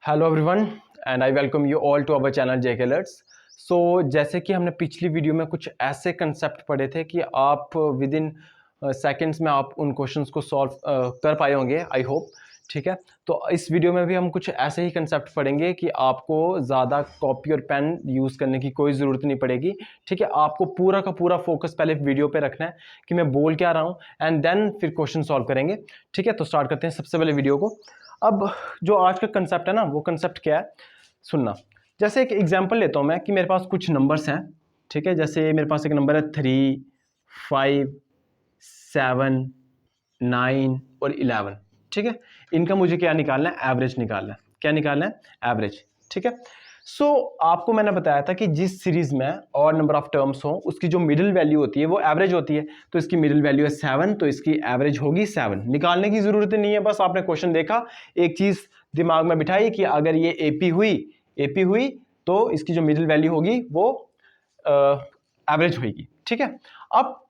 Hello everyone and I welcome you all to our channel JK alerts. So जैसे कि हमने पिछली video में कुछ ऐसे कंसेप्ट पढ़े थे कि आप विद इन सेकेंड्स में आप उन क्वेश्चंस को सॉल्व कर पाए होंगे, आई होप। ठीक है, तो इस वीडियो में भी हम कुछ ऐसे ही कंसेप्ट पढ़ेंगे कि आपको ज़्यादा कॉपी और पेन यूज़ करने की कोई ज़रूरत नहीं पड़ेगी। ठीक है, आपको पूरा का पूरा फोकस पहले वीडियो पे रखना है कि मैं बोल क्या रहा हूँ एंड देन फिर क्वेश्चन सॉल्व करेंगे। ठीक है, तो स्टार्ट करते हैं सबसे पहले वीडियो को। अब जो आज का कंसेप्ट है ना, वो कंसेप्ट क्या है, सुनना। जैसे एक एग्जांपल लेता हूँ मैं कि मेरे पास कुछ नंबर्स हैं। ठीक है, जैसे मेरे पास एक नंबर है 3, 5, 7, 9 और 11। ठीक है, इनका मुझे क्या निकालना है, एवरेज निकालना है। क्या निकालना है, एवरेज। ठीक है, सो आपको मैंने बताया था कि जिस सीरीज में और नंबर ऑफ टर्म्स हो उसकी जो मिडिल वैल्यू होती है वो एवरेज होती है। तो इसकी मिडिल वैल्यू है 7, तो इसकी एवरेज होगी 7। निकालने की जरूरत नहीं है, बस आपने क्वेश्चन देखा, एक चीज दिमाग में बिठाई कि अगर ये एपी हुई तो इसकी जो मिडिल वैल्यू होगी वो एवरेज होगी। ठीक है, अब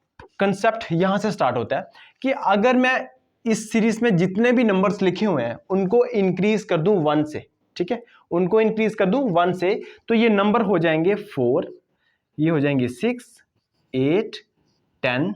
कंसेप्ट यहां से स्टार्ट होता है कि अगर मैं इस सीरीज में जितने भी नंबर्स लिखे हुए हैं उनको इंक्रीज कर दूं 1 से। ठीक है, उनको इंक्रीज कर दूं 1 से, तो ये नंबर हो जाएंगे 4, ये हो जाएंगे 6, 8, 10,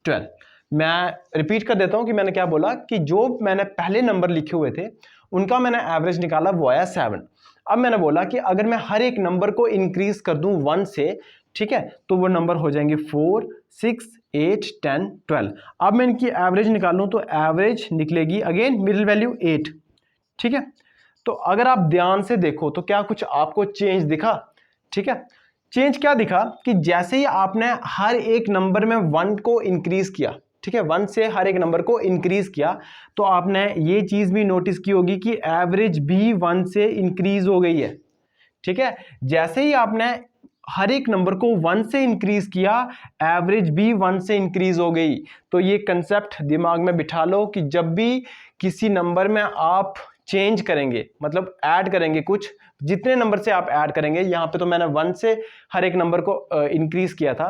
12। मैं रिपीट कर देता हूं कि मैंने क्या बोला कि जो मैंने पहले नंबर लिखे हुए थे उनका मैंने एवरेज निकाला, वो आया 7। अब मैंने बोला कि अगर मैं हर एक नंबर को इंक्रीज कर दूं 1 से, ठीक है, तो वो नंबर हो जाएंगे 4, 6, 8, 10, 12। अब मैं इनकी एवरेज निकालूं तो एवरेज निकलेगी अगेन मिडिल वैल्यू 8। ठीक है, तो अगर आप ध्यान से देखो तो क्या कुछ आपको चेंज दिखा? ठीक है, चेंज क्या दिखा कि जैसे ही आपने हर एक नंबर में 1 को इंक्रीज किया, ठीक है, 1 से हर एक नंबर को इंक्रीज किया, तो आपने ये चीज भी नोटिस की होगी कि एवरेज भी 1 से इंक्रीज हो गई है। ठीक है, जैसे ही आपने हर एक नंबर को 1 से इंक्रीज किया, एवरेज भी 1 से इंक्रीज हो गई। तो ये कंसेप्ट दिमाग में बिठा लो कि जब भी किसी नंबर में आप चेंज करेंगे, मतलब ऐड करेंगे कुछ, जितने नंबर से आप ऐड करेंगे, यहां पे तो मैंने 1 से हर एक नंबर को इंक्रीज किया था।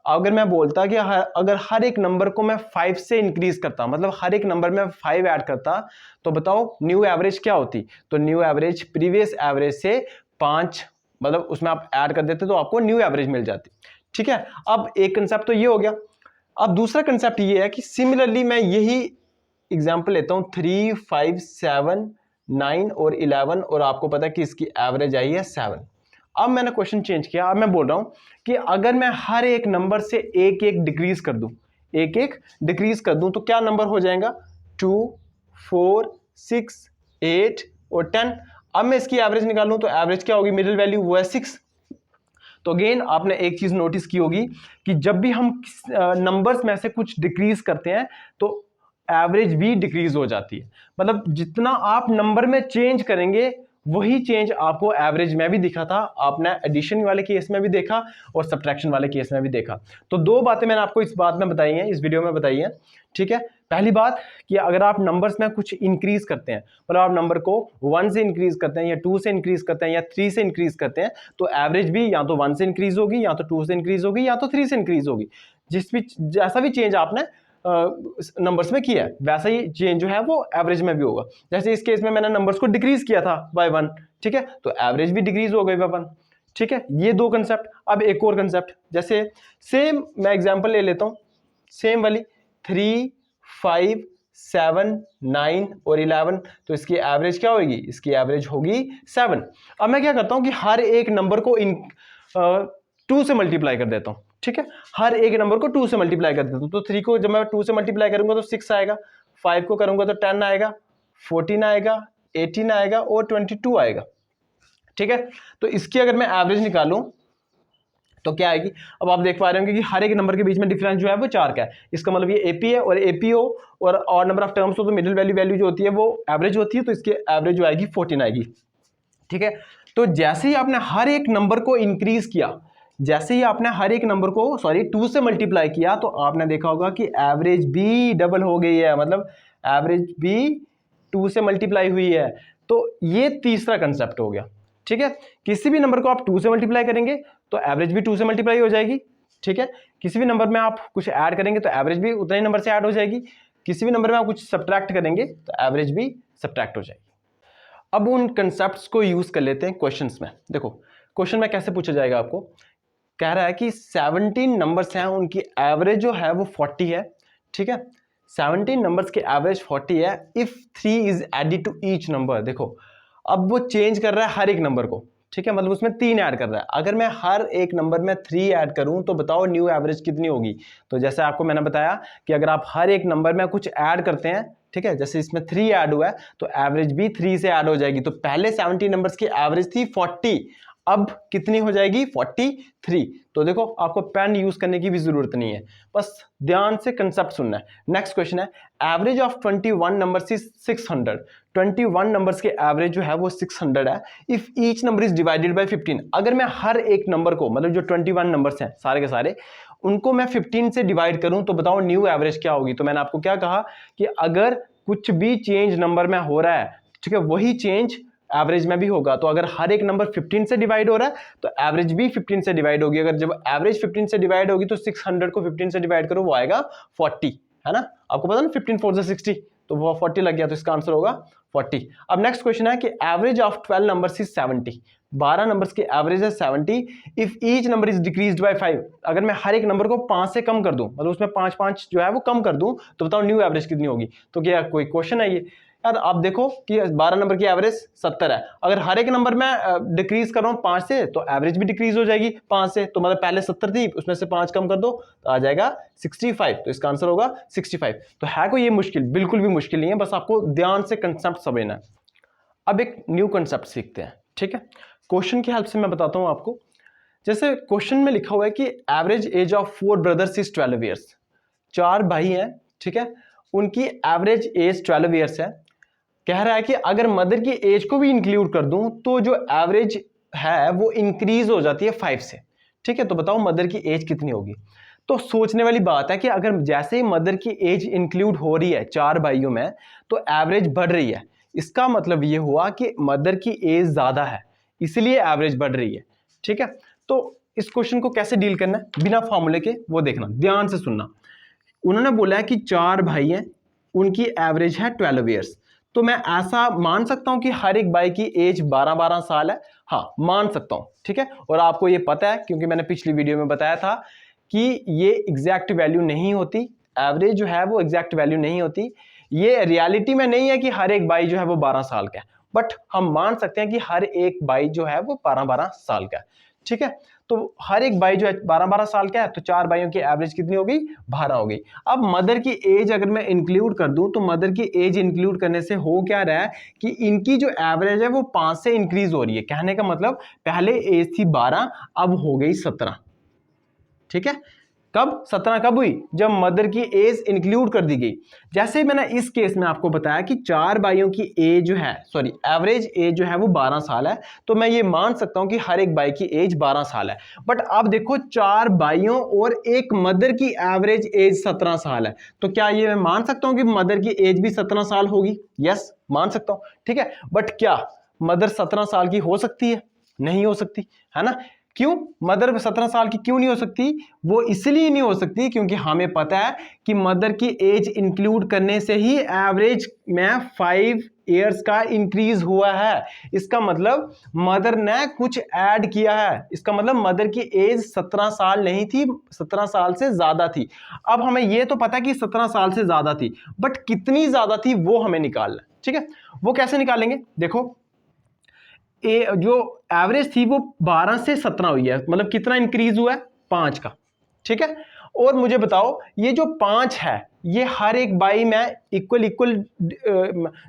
अगर मैं बोलता कि अगर हर एक नंबर को मैं 5 से इंक्रीज करता, मतलब हर एक नंबर में 5 ऐड करता, तो बताओ न्यू एवरेज क्या होती? तो न्यू एवरेज प्रीवियस एवरेज से 5, मतलब उसमें आप ऐड कर देते तो आपको न्यू एवरेज मिल जाती। ठीक है, अब एक कंसेप्ट तो ये हो गया। अब दूसरा कंसेप्ट ये है कि सिमिलरली मैं यही एग्जांपल लेता हूं 3, 5, 7, 9 और 11, और आपको पता है कि इसकी एवरेज आई है 7। अब मैंने क्वेश्चन चेंज किया, अब मैं बोल रहा हूं कि अगर मैं हर एक नंबर से एक एक डिक्रीज कर दूं, एक एक डिक्रीज कर दूं, तो क्या नंबर हो जाएगा? 2, 4, 6, 8 और 10। अब मैं इसकी एवरेज निकालूं तो एवरेज क्या होगी, मिडिल वैल्यू वो है 6। तो अगेन आपने एक चीज नोटिस की होगी कि जब भी हम नंबर्स में से कुछ डिक्रीज करते हैं तो एवरेज भी डिक्रीज हो जाती है। मतलब जितना आप नंबर में चेंज करेंगे वही चेंज आपको एवरेज में भी दिखा था, आपने एडिशन वाले केस में भी देखा और सब्ट्रैक्शन वाले केस में भी देखा। तो दो बातें मैंने आपको इस बात में बताई हैं, इस वीडियो में बताई हैं। ठीक है, पहली बात कि अगर आप नंबर्स में कुछ इंक्रीज करते हैं, मतलब आप नंबर को 1 से इंक्रीज करते हैं या 2 से इंक्रीज करते हैं या 3 से इंक्रीज करते हैं, तो एवरेज भी या तो 1 से इंक्रीज होगी, या तो 2 से इंक्रीज होगी, या तो 3 से इंक्रीज होगी। जैसा भी चेंज आपने नंबर्स में किया है वैसा ही चेंज जो है वो एवरेज में भी होगा। जैसे इस केस में मैंने नंबर्स को डिक्रीज किया था बाय 1, ठीक है, तो एवरेज भी डिक्रीज हो गई बाय 1। ठीक है, ये दो कंसेप्ट। अब एक और कंसेप्ट, जैसे सेम मैं एग्जांपल ले लेता हूं, सेम वाली 3, 5, 7, 9 और 11, तो इसकी एवरेज क्या होगी? इसकी एवरेज होगी 7। अब मैं क्या करता हूं कि हर एक नंबर को 2 से मल्टीप्लाई कर देता हूं। ठीक है, हर एक नंबर को 2 से मल्टीप्लाई कर देता हूं। तो 3 को जब मैं 2 से मल्टीप्लाई करूंगा तो 6 आएगा, 5 को करूंगा तो 10 आएगा, 14 आएगा, 18 आएगा और 22 आएगा। ठीक है, तो इसकी अगर मैं एवरेज निकालूं तो क्या आएगी? अब आप देख पा रहे होंगे कि हर एक नंबर के बीच में डिफरेंस जो है वो 4 का है। इसका मतलब ये एपी है, और एपीओ और नंबर ऑफ टर्म्स हो तो मिडिल वैल्यू जो होती है वो एवरेज होती है, तो इसकी एवरेज जो आएगी 14 आएगी। ठीक है, तो जैसे ही आपने हर एक नंबर को इंक्रीज किया, जैसे ही आपने हर एक नंबर को 2 से मल्टीप्लाई किया, तो आपने देखा होगा कि एवरेज भी डबल हो गई है, मतलब एवरेज भी 2 से मल्टीप्लाई हुई है। तो ये तीसरा कंसेप्ट हो गया। ठीक है, किसी भी नंबर को आप 2 से मल्टीप्लाई करेंगे तो एवरेज भी 2 से मल्टीप्लाई हो जाएगी। ठीक है, किसी भी नंबर में आप कुछ ऐड करेंगे तो एवरेज भी उतने ही नंबर से ऐड हो जाएगी। किसी भी नंबर में आप कुछ सब्ट्रैक्ट करेंगे तो एवरेज भी सब्ट्रैक्ट हो जाएगी। अब उन कंसेप्ट्स को यूज कर लेते हैं क्वेश्चंस में। देखो क्वेश्चन में कैसे पूछा जाएगा, आपको कह रहा है कि 17 नंबर्स हैं, उनकी एवरेज जो है वो 40 है, ठीक है। 17 नंबर्स की एवरेज 40 है। If 3 is added to each number, देखो अब वो चेंज कर रहा है हर एक नंबर को, ठीक है, मतलब उसमें 3 ऐड कर रहा है। अगर मैं हर एक नंबर में 3 ऐड करूं तो बताओ न्यू एवरेज कितनी होगी। तो जैसे आपको मैंने बताया कि अगर आप हर एक नंबर में कुछ ऐड करते हैं, ठीक है, जैसे इसमें 3 ऐड हुआ है तो एवरेज भी 3 से ऐड हो जाएगी। तो पहले 70 नंबर्स की एवरेज थी 40, अब कितनी हो जाएगी 43। तो देखो आपको पेन यूज करने की भी जरूरत नहीं है, बस ध्यान से कंसेप्ट सुनना है। नेक्स्ट क्वेश्चन है, average of 21 numbers is 600। 21 numbers के एवरेज जो है वो 600 है। If each number is divided by 15, अगर मैं हर एक नंबर को, मतलब जो 21 नंबर्स हैं सारे के सारे, उनको मैं 15 से डिवाइड करूं तो बताओ न्यू एवरेज क्या होगी। तो मैंने आपको क्या कहा कि अगर कुछ भी चेंज नंबर में हो रहा है, ठीक है, वही चेंज एवरेज में भी होगा। तो अगर हर एक नंबर 15 से डिवाइड हो रहा है तो एवरेज भी 15 से डिवाइड होगी। अगर जब एवरेज 15 से डिवाइड होगी तो 600 को 15 से डिवाइड करो, वो आएगा 40, है ना। आपको पता ना 15 4 60, तो वो 40 लग गया, तो इसका आंसर होगा 40। अब नेक्स्ट क्वेश्चन है कि average of 12 numbers is 70। 12 numbers की एवरेज है 70। If each number is decreased bye 5, अगर मैं हर एक नंबर को 5 से कम कर दूं, मतलब उसमें 5 जो है वो कम कर दूं, तो बताओ न्यू एवरेज कितनी होगी। तो क्या कोई क्वेश्चन है ये यार। आप देखो कि 12 नंबर की एवरेज 70 है, अगर हर एक नंबर में डिक्रीज कर रहा हूं 5 से तो एवरेज भी डिक्रीज हो जाएगी 5 से। तो मतलब पहले 70 थी, उसमें से 5 कम कर दो तो आ जाएगा 65। तो इसका आंसर होगा 65। तो है कोई ये मुश्किल? बिल्कुल भी मुश्किल नहीं है, बस आपको ध्यान से कंसेप्ट समझना है। अब एक न्यू कंसेप्ट सीखते हैं, ठीक है। क्वेश्चन की हेल्प से मैं बताता हूं आपको। जैसे क्वेश्चन में लिखा हुआ है कि average age of 4 brothers is 12 years. 4 भाई हैं, ठीक है, उनकी एवरेज एज 12 ईयर्स है। कह रहा है कि अगर मदर की एज को भी इंक्लूड कर दूं तो जो एवरेज है वो इंक्रीज हो जाती है 5 से, ठीक है। तो बताओ मदर की एज कितनी होगी। तो सोचने वाली बात है कि अगर जैसे ही मदर की एज इंक्लूड हो रही है 4 भाइयों में तो एवरेज बढ़ रही है। इसका मतलब ये हुआ कि मदर की एज ज्यादा है, इसलिए एवरेज बढ़ रही है, ठीक है। तो इस क्वेश्चन को कैसे डील करना है बिना फॉर्मूले के, वो देखना, ध्यान से सुनना। उन्होंने बोला है कि 4 भाई हैं, उनकी एवरेज है 12 ईयर्स। तो मैं ऐसा मान सकता हूं कि हर एक भाई की एज 12-12 साल है, हाँ मान सकता हूं, ठीक है। और आपको ये पता है क्योंकि मैंने पिछली वीडियो में बताया था कि ये एग्जैक्ट वैल्यू नहीं होती, एवरेज जो है वो एग्जैक्ट वैल्यू नहीं होती। ये रियलिटी में नहीं है कि हर एक भाई जो है वो 12 साल का है, बट हम मान सकते हैं कि हर एक भाई जो है वो 12-12 साल का है, ठीक है। तो हर एक भाई जो है 12-12 साल का है, तो 4 भाइयों की एवरेज कितनी हो गई? 12 हो गई। अब मदर की एज अगर मैं इंक्लूड कर दूं तो मदर की एज इंक्लूड करने से हो क्या रहा है कि इनकी जो एवरेज है वो 5 से इंक्रीज हो रही है। कहने का मतलब पहले एज थी 12, अब हो गई 17, ठीक है। कब 17 कब हुई? जब मदर की एज इंक्लूड कर दी गई। जैसे मैंने इस केस में आपको बताया कि 4 भाइयों की एज जो है, सॉरी एवरेज एज जो है वो 12 साल है, तो मैं ये मान सकता हूं कि हर एक भाई की एज 12 साल है। बट अब देखो 4 भाइयों और एक मदर की एवरेज एज 17 साल है, तो क्या ये मैं मान सकता हूं कि मदर की एज भी 17 साल होगी? यस, मान सकता हूं, ठीक है। बट क्या मदर 17 साल की हो सकती है? नहीं हो सकती, है ना। क्यों मदर 17 साल की क्यों नहीं हो सकती? वो इसलिए नहीं हो सकती क्योंकि हमें पता है कि मदर की एज इंक्लूड करने से ही एवरेज में 5 इयर्स का इंक्रीज हुआ है। इसका मतलब मदर ने कुछ ऐड किया है। इसका मतलब मदर की एज 17 साल नहीं थी, 17 साल से ज्यादा थी। अब हमें यह तो पता है कि 17 साल से ज्यादा थी, बट कितनी ज्यादा थी वो हमें निकालना है, ठीक है। वो कैसे निकालेंगे? देखो जो एवरेज थी वो 12 से 17 हुई है, मतलब कितना इंक्रीज हुआ है? 5 का, ठीक है। और मुझे बताओ ये जो 5 है ये हर एक बाई में इक्वल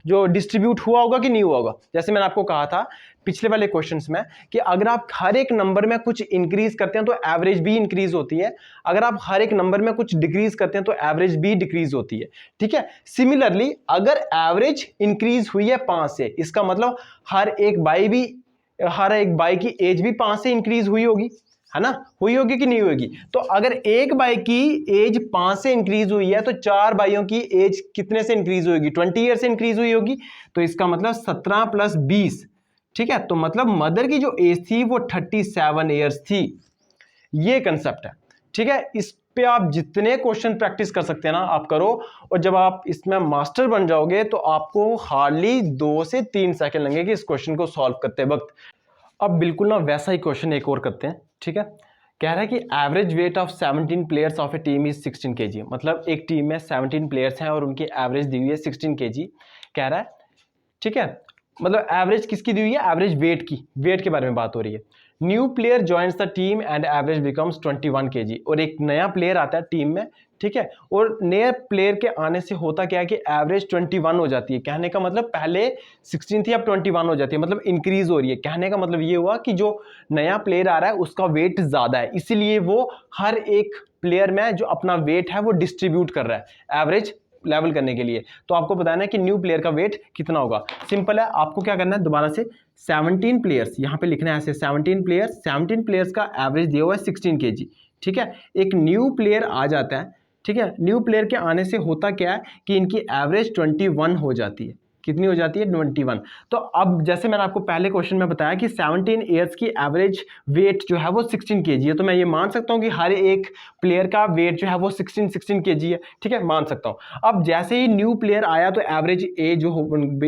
जो डिस्ट्रीब्यूट हुआ होगा कि नहीं हुआ होगा? जैसे मैंने आपको कहा था पिछले वाले क्वेश्चंस में कि अगर आप हर एक नंबर में कुछ इंक्रीज करते हैं तो एवरेज भी इंक्रीज होती है, अगर आप हर एक नंबर में कुछ डिक्रीज करते हैं तो एवरेज भी डिक्रीज होती है, ठीक है। सिमिलरली अगर एवरेज इंक्रीज हुई है 5 से, इसका मतलब हर एक बाई की एज भी 5 से इंक्रीज हुई होगी, है ना। हुई होगी कि नहीं होगी? तो अगर एक भाई की एज 5 से इंक्रीज हुई है तो 4 भाइयों की एज कितने से इंक्रीज होगी? 20 ईयर से इंक्रीज हुई होगी। तो इसका मतलब 17 + 20, ठीक है। तो मतलब मदर की जो एज थी वो 37 ईयर्स थी। ये कंसेप्ट है, ठीक है। इस पे आप जितने क्वेश्चन प्रैक्टिस कर सकते हैं ना आप करो, और जब आप इसमें मास्टर बन जाओगे तो आपको हार्डली 2 से 3 सेकंड लगेंगे इस क्वेश्चन को सॉल्व करते वक्त। अब बिल्कुल ना वैसा ही क्वेश्चन एक और करते हैं, ठीक है। कह रहा है कि average weight of 17 players of A team is 16 kg। मतलब एक टीम में 17 प्लेयर्स हैं और उनकी एवरेज दी हुई है 16 kg कह रहा है, ठीक है। मतलब एवरेज किसकी दी हुई है, एवरेज वेट की, वेट के बारे में बात हो रही है। New player joins the team and average becomes 21 kg। और एक नया प्लेयर आता है टीम में, ठीक है, और नए प्लेयर के आने से होता क्या है कि एवरेज 21 हो जाती है। कहने का मतलब पहले 16 थी अब 21 हो जाती है, मतलब इंक्रीज हो रही है। कहने का मतलब ये हुआ कि जो नया प्लेयर आ रहा है उसका वेट ज्यादा है, इसीलिए वो हर एक प्लेयर में जो अपना वेट है वो डिस्ट्रीब्यूट कर रहा है एवरेज लेवल करने के लिए। तो आपको बताना है कि न्यू प्लेयर का वेट कितना होगा। सिंपल है, आपको क्या करना है, दोबारा से 17 प्लेयर्स यहां पे लिखना है ऐसे, 17 प्लेयर्स का एवरेज दिया हुआ है 16 kg, ठीक है। एक न्यू प्लेयर आ जाता है, ठीक है। न्यू प्लेयर के आने से होता क्या है कि इनकी एवरेज 21 हो जाती है। कितनी हो जाती है, 21। तो अब जैसे मैंने आपको पहले क्वेश्चन में बताया कि 17 ईयर्स की एवरेज वेट जो है वो 16 kg है, तो मैं ये मान सकता हूं कि हर एक प्लेयर का वेट जो है वो 16 kg है, ठीक है, मान सकता हूं। अब जैसे ही न्यू प्लेयर आया तो एवरेज एज जो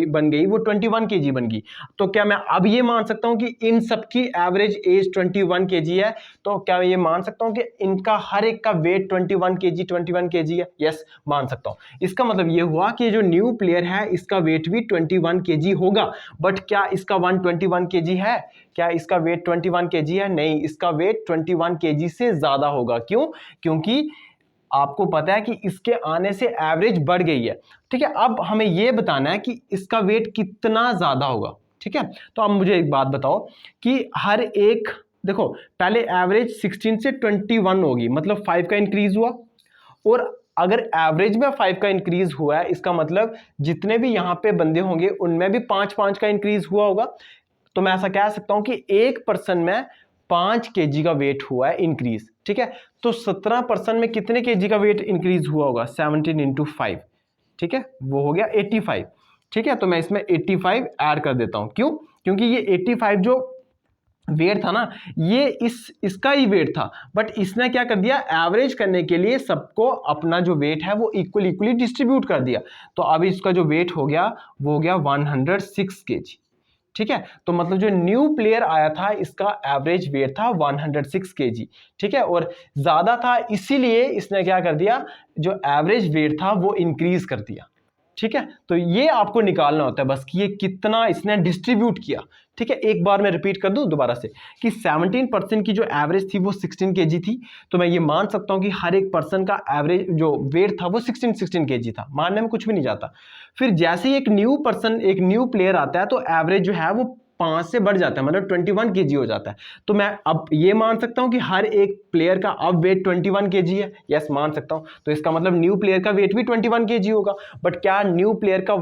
बन गई वो 21 kg बन गई। तो क्या मैं अब ये मान सकता हूं कि इन सबकी एवरेज एज 21 kg है? तो क्या मैं ये मान सकता हूं कि इनका हर एक का वेट 21 kg है? यस, मान सकता हूं। इसका मतलब ये हुआ कि जो न्यू प्लेयर है इसका वेट भी 21 kg होगा। बट क्या इसका 121 kg है? क्या इसका वेट 21 kg है? नहीं, इसका वेट 21 kg से ज्यादा होगा। क्यों? क्योंकि आपको पता है कि इसके आने से एवरेज बढ़ गई है, ठीक है। अब हमें यह बताना है कि इसका वेट कितना ज्यादा होगा, ठीक है। तो अब मुझे एक बात बताओ कि हर एक, देखो पहले एवरेज 16 से 21 होगी, मतलब 5 का इंक्रीज हुआ, और अगर एवरेज में 5 का इंक्रीज हुआ है इसका मतलब जितने भी यहां पे बंदे होंगे उनमें भी 5-5 का इंक्रीज हुआ होगा। तो मैं ऐसा कह सकता हूं कि एक पर्सन में 5 kg का वेट हुआ है इंक्रीज, ठीक है। तो 17 पर्सन में कितने kg का वेट इंक्रीज हुआ होगा? 17 इंटू 5, ठीक है, वो हो गया 85, ठीक है। तो मैं इसमें 85 ऐड कर देता हूं। क्यों? क्योंकि ये 85 जो वेट था ना, ये इसका ही वेट था, बट इसने क्या कर दिया, एवरेज करने के लिए सबको अपना जो वेट है वो इक्वली डिस्ट्रीब्यूट कर दिया। तो अब इसका जो वेट हो गया वो हो गया 106 kg, ठीक है। तो मतलब जो न्यू प्लेयर आया था इसका एवरेज वेट था 106 kg, ठीक है, और ज्यादा था इसीलिए इसने क्या कर दिया, जो एवरेज वेट था वो इंक्रीज कर दिया, ठीक है। तो ये आपको निकालना होता है बस कि ये कितना इसने डिस्ट्रीब्यूट किया, ठीक है। एक बार मैं रिपीट कर दूं दोबारा से कि 17% की जो एवरेज थी वो 16 kg थी, तो मैं ये मान सकता हूं कि हर एक पर्सन का एवरेज जो वेट था वो 16 kg था, मानने में कुछ भी नहीं जाता। फिर जैसे ही एक न्यू प्लेयर आता है तो एवरेज जो है वो 5 से बढ़ जाता है, मतलब 21 kg हो जाता है। तो मैं अब ये मान सकता हूं कि हर एक प्लेयर का अब वेट 21 kg है। यस, मान सकता हूं। तो इसका मतलब न्यू प्लेयर का वेट भी 21 kg होगा। बट क्या न्यू प्लेयर का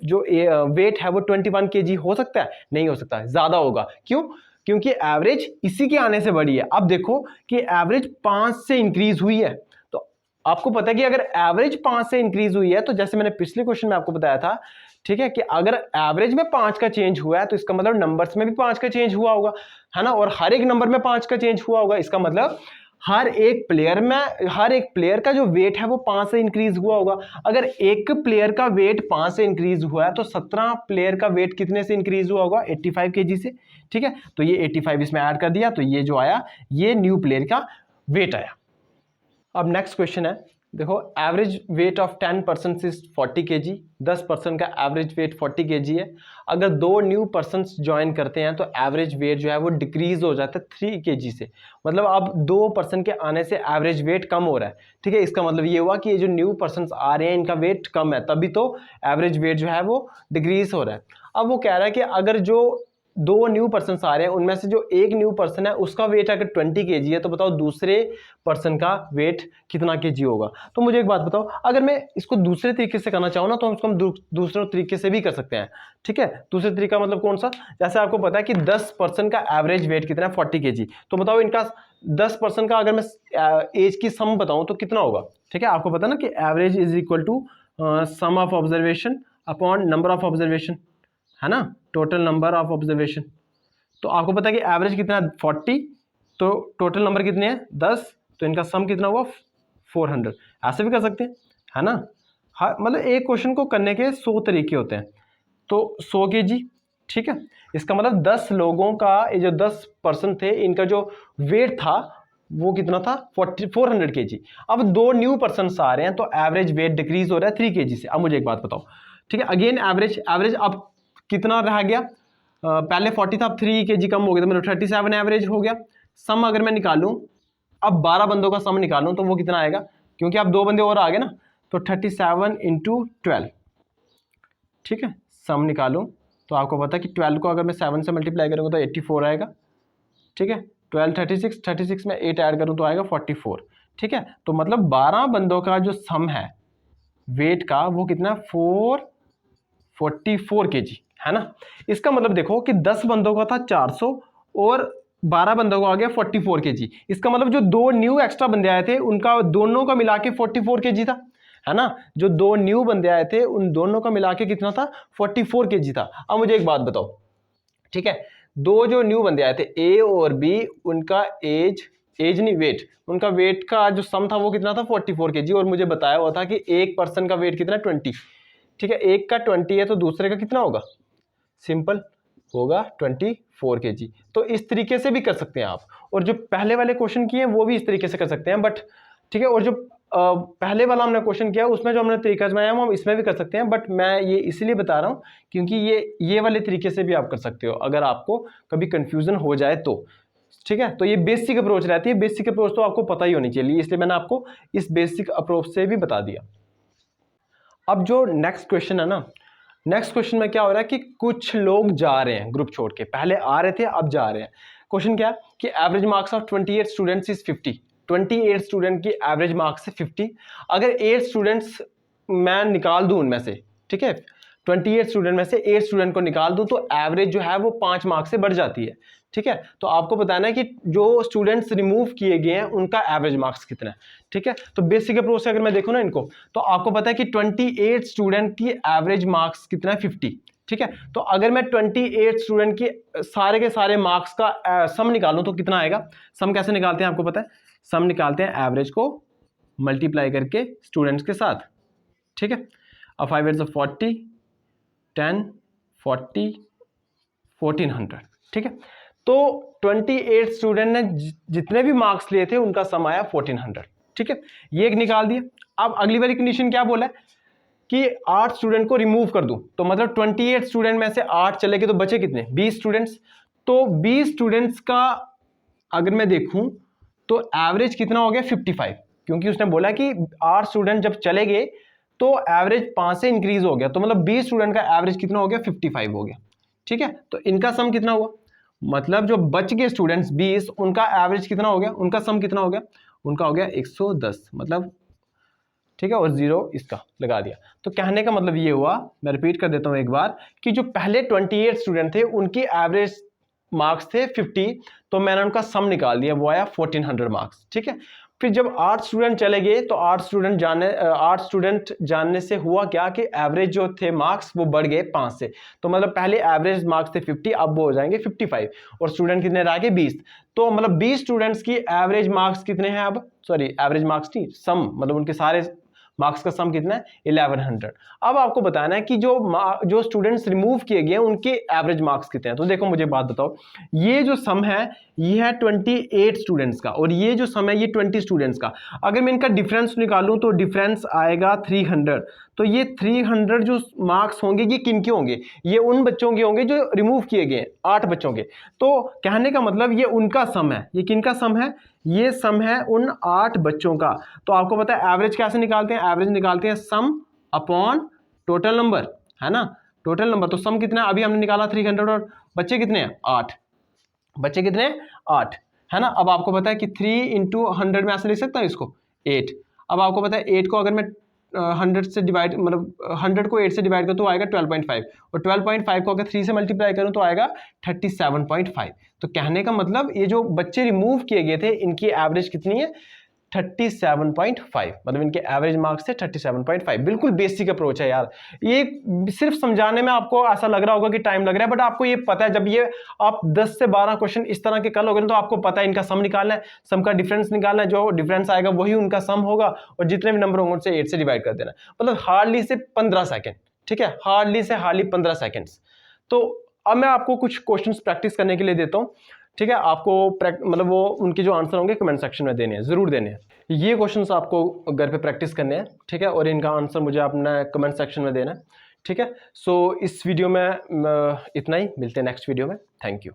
जो वेट है वो 21 kg हो सकता है? नहीं हो सकता है, ज्यादा होगा। क्यों? क्योंकि एवरेज इसी के आने से बढ़ी है। अब देखो कि एवरेज 5 से इंक्रीज हुई है, तो आपको पता है कि अगर एवरेज 5 से इंक्रीज हुई है तो जैसे मैंने पिछले क्वेश्चन में आपको बताया था, ठीक है, कि अगर एवरेज में 5 का चेंज हुआ है तो इसका मतलब नंबर्स में भी 5 का चेंज हुआ होगा, है ना, और हर एक नंबर में 5 का चेंज हुआ होगा। इसका मतलब हर एक प्लेयर का जो वेट है वो 5 से इंक्रीज हुआ होगा। अगर एक प्लेयर का वेट 5 से इंक्रीज हुआ है तो 17 प्लेयर का वेट कितने से इंक्रीज हुआ होगा? 85 kg से, ठीक है। तो ये 85 इसमें ऐड कर दिया, तो ये जो आया ये न्यू प्लेयर का वेट आया। अब नेक्स्ट क्वेश्चन है, देखो average weight of 10% is 40 kg। 10% का एवरेज वेट 40 kg है। अगर 2 न्यू पर्सन्स ज्वाइन करते हैं तो एवरेज वेट जो है वो डिक्रीज हो जाता है 3 kg से। मतलब अब 2 पर्सन के आने से एवरेज वेट कम हो रहा है, ठीक है। इसका मतलब ये हुआ कि ये जो न्यू पर्सन्स आ रहे हैं इनका वेट कम है, तभी तो एवरेज वेट जो है वो डिक्रीज हो रहा है। अब वो कह रहा है कि अगर जो 2 न्यू पर्सन आ रहे हैं उनमें से जो एक न्यू पर्सन है उसका वेट अगर 20 kg है तो बताओ दूसरे पर्सन का वेट कितना kg होगा। तो मुझे एक बात बताओ, अगर मैं इसको दूसरे तरीके से करना चाहूँ ना तो हम दूसरे तरीके से भी कर सकते हैं, ठीक है। दूसरे तरीका मतलब कौन सा? जैसे आपको पता है कि 10 पर्सन का एवरेज वेट कितना है? 40 kg। तो बताओ इनका 10 पर्सन का अगर मैं एज की सम बताऊं तो कितना होगा? ठीक है, आपको पता ना कि average is equal to sum of observation upon number of observation, है ना, टोटल नंबर ऑफ ऑब्जर्वेशन। तो आपको पता है कि एवरेज कितना है? 40, तो टोटल नंबर कितने हैं? 10, तो इनका सम कितना हुआ? 400, ऐसे भी कर सकते हैं, है ना। हाँ, मतलब एक क्वेश्चन को करने के 100 तरीके होते हैं। तो 100 kg, ठीक है, इसका मतलब 10 लोगों का, ये जो 10 पर्सन थे, इनका जो वेट था वो कितना था, 400 kg। अब 2 न्यू पर्सन आ रहे हैं तो एवरेज वेट डिक्रीज हो रहा है 3 kg से। अब मुझे एक बात बताओ, ठीक है, अगेन एवरेज अब कितना रह गया, पहले 40 था, अब 3 kg कम हो गया, तो मेरा 37 एवरेज हो गया। सम अगर मैं निकालूं, अब 12 बंदों का सम निकालूं तो वो कितना आएगा, क्योंकि अब 2 बंदे और आ गए ना, तो 37 इंटू 12, ठीक है, सम निकालूं तो आपको पता है कि 12 को अगर मैं 7 से मल्टीप्लाई करूंगा तो 84 आएगा, ठीक है। 12 36 में 8 ऐड करूं तो आएगा 44, ठीक है। तो मतलब 12 बंदों का जो सम है वेट का वो कितना, 444 kg, है ना। इसका मतलब देखो कि 10 बंदों का था 400 और 12 बंदों का आ गया 44 kg। इसका मतलब जो 2 न्यू एक्स्ट्रा बंदे आए थे उनका दोनों का मिला के 44 kg था, है ना। जो 2 न्यू बंदे आए थे उन दोनों का मिला के कितना था, 44 kg था। अब मुझे एक बात बताओ, ठीक है, 2 जो न्यू बंदे आए थे ए और बी, उनका एज नहीं, वेट, उनका वेट का जो सम था वो कितना था, 44 kg, और मुझे बताया हुआ था कि एक पर्सन का वेट कितना, 20, ठीक है, एक का 20 है तो दूसरे का कितना होगा, सिंपल होगा 24 kg। तो इस तरीके से भी कर सकते हैं आप, और जो पहले वाले क्वेश्चन किए हैं वो भी इस तरीके से कर सकते हैं, बट ठीक है, और जो पहले वाला हमने क्वेश्चन किया उसमें जो हमने तरीका आजमाया हम इसमें भी कर सकते हैं, बट मैं ये इसलिए बता रहा हूँ क्योंकि ये वाले तरीके से भी आप कर सकते हो अगर आपको कभी कंफ्यूजन हो जाए तो, ठीक है। तो ये बेसिक अप्रोच रहती है, बेसिक अप्रोच तो आपको पता ही होनी चाहिए, इसलिए मैंने आपको इस बेसिक अप्रोच से भी बता दिया। अब जो नेक्स्ट क्वेश्चन है ना, नेक्स्ट क्वेश्चन में क्या हो रहा है कि कुछ लोग जा रहे हैं ग्रुप छोड़ के, पहले आ रहे थे अब जा रहे हैं। क्वेश्चन क्या है कि average marks of 28 students is 50, 28 student की एवरेज मार्क्स है 50। अगर 8 स्टूडेंट्स मैं निकाल दूं उनमें से, ठीक है, 28 स्टूडेंट में से 8 स्टूडेंट को निकाल दूं तो एवरेज जो है वो 5 मार्क्स से बढ़ जाती है, ठीक है। तो आपको बताना है कि जो स्टूडेंट्स रिमूव किए गए हैं उनका एवरेज मार्क्स कितना है, ठीक है। तो बेसिक अप्रोच से अगर मैं देखूं ना इनको, तो आपको पता है कि 28 स्टूडेंट की एवरेज मार्क्स कितना है, 50, ठीक है। तो अगर मैं 28 स्टूडेंट की सारे के सारे मार्क्स का सम निकालूं तो कितना आएगा। सम कैसे निकालते हैं आपको पता है, सम निकालते हैं एवरेज को मल्टीप्लाई करके स्टूडेंट्स के साथ, ठीक है। अब 5 8 40, 10 40 1400, ठीक है। तो 28 स्टूडेंट ने जितने भी मार्क्स लिए थे उनका सम आया 1400, ठीक है, ये एक निकाल दिया। अब अगली वाली कंडीशन क्या बोला है कि 8 स्टूडेंट को रिमूव कर दूं, तो मतलब 28 स्टूडेंट में से 8 चले गए तो बचे कितने, 20 स्टूडेंट्स। तो 20 स्टूडेंट्स का अगर मैं देखूं तो एवरेज कितना हो गया, 55, क्योंकि उसने बोला कि 8 स्टूडेंट जब चले गए तो एवरेज 5 से इंक्रीज हो गया, तो मतलब 20 स्टूडेंट का एवरेज कितना हो गया, 55 हो गया, ठीक है। तो इनका सम कितना हुआ, मतलब जो बच गए स्टूडेंट्स 20, उनका एवरेज कितना हो गया, उनका सम कितना हो गया, उनका हो गया 110, मतलब ठीक है, और 0 इसका लगा दिया। तो कहने का मतलब ये हुआ, मैं रिपीट कर देता हूं एक बार, कि जो पहले 28 स्टूडेंट थे उनकी एवरेज मार्क्स थे 50, तो मैंने उनका सम निकाल दिया, वो आया 1400 मार्क्स, ठीक है। फिर जब 8 स्टूडेंट चले गए तो 8 स्टूडेंट जानने से हुआ क्या कि एवरेज जो थे मार्क्स वो बढ़ गए 5 से, तो मतलब पहले एवरेज मार्क्स थे 50, अब वो हो जाएंगे 55, और स्टूडेंट कितने रह गए, 20। तो मतलब 20 स्टूडेंट्स की एवरेज मार्क्स कितने हैं अब, सॉरी एवरेज मार्क्स नहीं, सम, मतलब उनके सारे मार्क्स का सम कितना है, 1100। अब आपको बताना है कि जो स्टूडेंट्स रिमूव किए गए उनके एवरेज मार्क्स कितने हैं। तो देखो मुझे बात बताओ, ये जो सम है ये है 28 स्टूडेंट्स का, और ये जो सम है ये 20 स्टूडेंट्स का। अगर मैं इनका डिफरेंस निकालूं तो डिफरेंस आएगा 300। तो ये 300 जो मार्क्स होंगे ये किन के होंगे, ये उन बच्चों के होंगे जो रिमूव किए गए, 8 बच्चों के। तो कहने का मतलब ये उनका सम है, ये किनका सम है, ये सम है उन 8 बच्चों का। तो आपको पता है एवरेज कैसे निकालते हैं, एवरेज निकालते हैं सम अपॉन टोटल नंबर, है ना, टोटल नंबर। तो सम कितना है, अभी हमने निकाला 300, और बच्चे कितने हैं, 8, बच्चे कितने हैं, 8, है ना। अब आपको पता है कि 3 इंटू 100 में ऐसे लिख सकता हूँ इसको, 8। अब आपको पता है 8 को अगर मैं 100 से डिवाइड, मतलब 100 को 8 से डिवाइड करूँ तो आएगा 12.5, और 12.5 को अगर 3 से मल्टीप्लाई करूँ तो आएगा 37.5। तो कहने का मतलब ये जो बच्चे रिमूव किए गए थे इनकी एवरेज कितनी है, 37.5, मतलब इनके एवरेज मार्क्स थे 37.5। बिल्कुल बेसिक अप्रोच है यार, ये सिर्फ समझाने में आपको ऐसा लग रहा होगा कि टाइम लग रहा है, बट आपको ये पता है जब ये आप 10 से 12 क्वेश्चन इस तरह के कर लोगे ना, तो आपको पता है इनका सम निकालना है, सम का डिफरेंस निकालना है, जो डिफरेंस आएगा वही उनका सम होगा, और जितने भी नंबर होंगे उनसे 8 से डिवाइड कर देना, मतलब हार्डली से 15 सेकेंड, ठीक है, हार्डली से हार्डली 15 सेकेंड्स। तो अब मैं आपको कुछ क्वेश्चंस प्रैक्टिस करने के लिए देता हूं, ठीक है, आपको मतलब वो उनके जो आंसर होंगे कमेंट सेक्शन में देने हैं, जरूर देने हैं। ये क्वेश्चंस आपको घर पे प्रैक्टिस करने हैं, ठीक है, और इनका आंसर मुझे अपना कमेंट सेक्शन में देना है, ठीक है। सो इस वीडियो में इतना ही, मिलते हैं नेक्स्ट वीडियो में। Thank you.